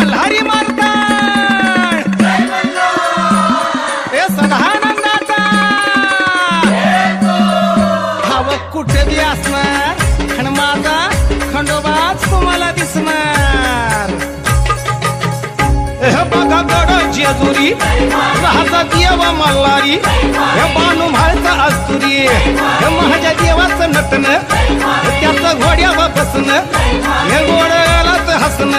मल्हारी मारताड हे सदानंदाचा हव कुठे बी असणार आणि माझा खंडोबाच तुम्हाला दिसणार हे बघा गड जेजुरी राहता देव मल्हारी हे बानू म्हाळचा अस्तुरी हे माझ्या देवाचं नटन त्याचं घोड्यावर बसन हे गोड्यालाच हसन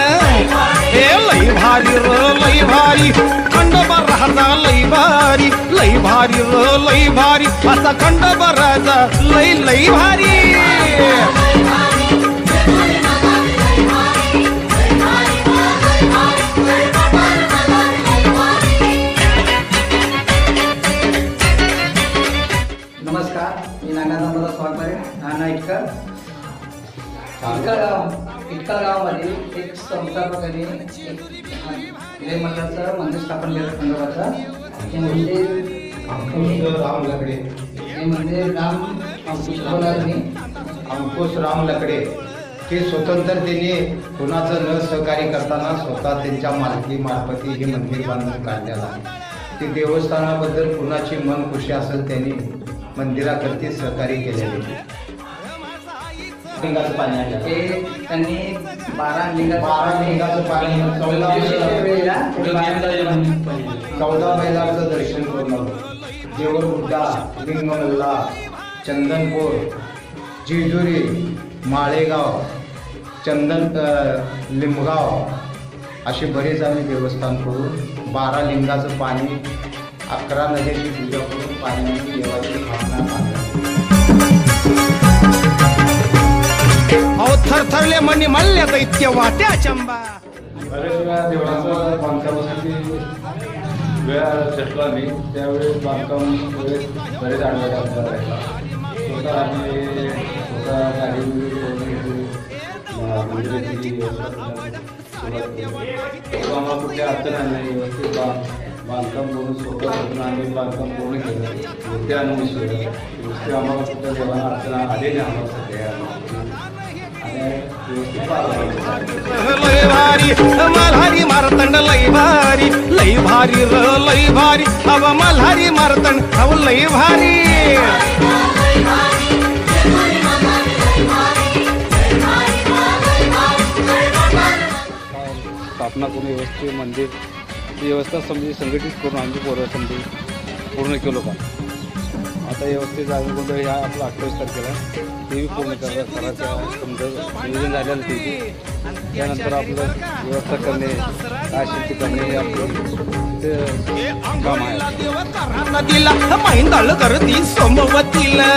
हे लई भारी र लई भारी खंडोबा राहता लई भारी लई भारी र लई भारी असा खंडोबा राहता लई लई भारी नमस्कार, मी नानादामोदर स्वागत नाना इटकर गावामध्ये एक संस्थापकाने हिरे मंडळाचं मंदिर स्थापन केलं खंडोबाचं. हे मंदिर राम लकडे हे मंदिर राम अंकुश राम लकडे ते स्वतंत्रतेने कुणाचं न सहकार्य करताना स्वतः त्यांच्या मालकी मार्फती हे मंदिर बांधून काढलेलं आहे. ते देवस्थानाबद्दल कुणाची मन खुशी असेल त्यांनी मंदिराकरती सहकार्य केलेले. लिंगाचं पाणी आहे हे त्यांनी 12 लिंगाचं पाणी 14 मैलाचं दर्शन करून आलो. देवरगुड्डा, लिंगमल्ला, चंदनपूर, जेजुरी, माळेगाव, लिंबगाव असे बरेच आम्ही देवस्थान करून 12 लिंगाचं पाणी 11 नद्याची पूजा करून पाण्याची देवाची स्थापना अहो थरथरले मनी मल्ल्या दैत्य वाट्या चंबा. बऱ्याच वेळा देवळाचं बांधकामासाठी वेळ चटला नाही. त्यावेळेस बांधकाम वेळेस बरेच आडवे काम करायला स्वतः आम्ही स्वतः गाडी मंदिराची व्यवस्था सुरुवात केली. आम्हाला कुठल्या अडचण नाही. व्यवस्थित बांधकाम करून स्वतः करून आम्ही बांधकाम पूर्ण केलं. ते अनुभव व्यवस्थित आम्हाला कुठल्या देवाला अडचण आले नाही. आम्हाला सगळ्या लई भारी मल्हारी मारतंड लई भारी लई भारी र लई भारी अव मल्हारी मारतंड अव लई भारी. स्थापना करून व्यवस्थित मंदिर व्यवस्था समजी संघटित करून आमची पोरं समजी पूर्ण केलो का. आता व्यवस्थित जाऊन गोंधळ ह्या आपला 28 तारखेला ते बी पूर्ण करायचं समजा नियोजन झालेलं ते. त्यानंतर आपलं व्यवस्था करणे काय शेती करणे हे आपलं ते काम आहे. नदीला महिंदाळ करती सोमवतीला.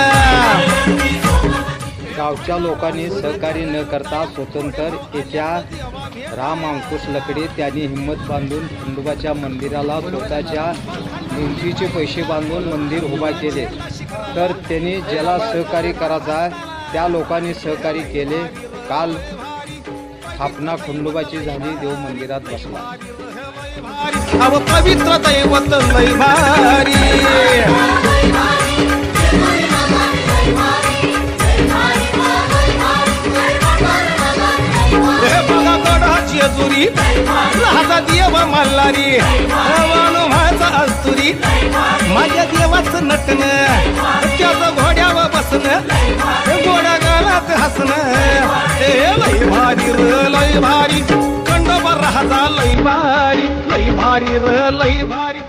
गावच्या लोकांनी सहकार्य न करता स्वतंत्र येत्या राम अंकुश लकडे त्यांनी हिंमत बांधून खंडोबाच्या मंदिराला स्वतःच्या भिंतीचे पैसे बांधून मंदिर उभा केले. तर त्यांनी ज्याला सहकार्य करायचा त्या लोकांनी सहकार्य केले. काल स्थापना खंडोबाची झाली. देव मंदिरात बसला. अव पवित्र दैवत लई भारी. जेजुरी राहता देव मल्हारी बानू म्हाळचा अस्तुरी माझ्या देवाचं नटन त्याचं घोड्यावर बसन गोड्या गालात हसन हे लई भारी र लई भारी खंडोबा राहता लई भारी लई भारी र लई भारी.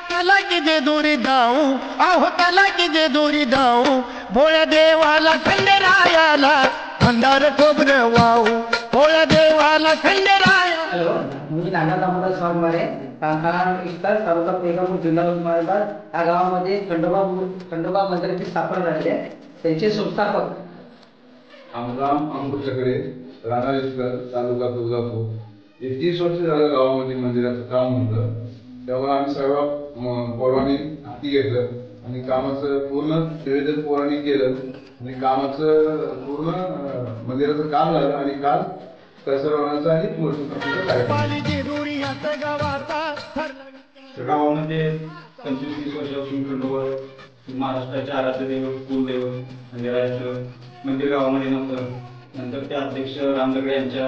त्याला की जे दोरी दाऊ आहो त्याला की जे दोरी दाऊ भोळ्या देवाला खंडेरायाला खंडार खोबरं वाहू भोळ्या देवाला खंडेराया. हॅलो, मी नानादामोदर स्वागत हा इतर तालुका पेगापूर जिल्हा उस्मानाबाद या गावामध्ये खंडोबा मंदिराची स्थापना झाली आहे. त्यांचे संस्थापक राम अंकुश लकडे राणा तालुका तुळजापूर. 30 वर्ष झालं गावामध्ये मंदिराचं काम होतं. तेव्हा आम्ही सर्व पोरांनी हाती घेतलं आणि कामाचं पूर्ण नियोजन पोरांनी केलं आणि कामाचं पूर्ण मंदिराचं काम झालं आणि काल प्रसारणाचा आणि मूर्तीस्थापनेचा कार्यक्रम गावामध्ये 25-30 वर्षापासून खंडोबा महाराष्ट्राचे आराध्य दैवत कुलदैवत मंदिराचं मंदिर गावामध्ये नव्हतं. नंतर ते अध्यक्ष राम दगडे यांच्या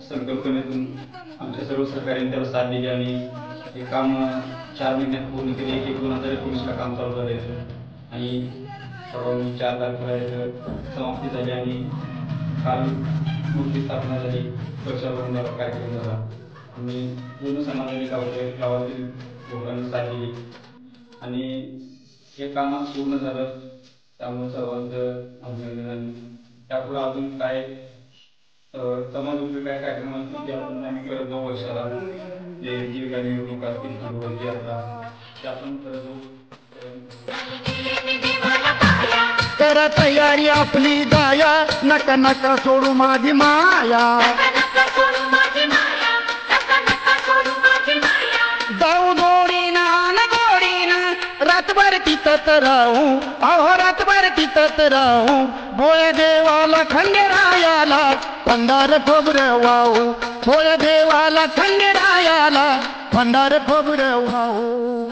संकल्पनेतून आमच्या सर्व सहकार्याने त्याला साथ दिली आणि हे काम 4 महिन्यात पूर्ण केले. 2019ला काम चालू झालं आणि सर्वांनी 4 तारखेला समाप्ती झाली आणि काल मूर्ती स्थापना झाली. वर्षाभर कार्यक्रम झाला आणि पूर्ण समाजाने गावातील लोकांनी साथ दिली आणि हे काम पूर्ण झालं. त्यामुळे सर्वांचं अभिनंदन. त्यापुढे अजून काय समाज उपयोगी काय कार्यक्रम आम्ही करत जाऊ. वर्षाला जे जीविका निवडणूक असतील खंडोबाची यात्रा ते आपण करत जाऊ. करा तयारी आपली गाया नका नका सोडू माझी माया जाऊ गोडीनं रातभर तिथंच राहू अहो रातभर तिथंच राहू भोळे देवाला खंडेरायाला भंडार खोबरं वाहू भोळे देवाला खंडेरायाला भंडार खोबरं वाहू.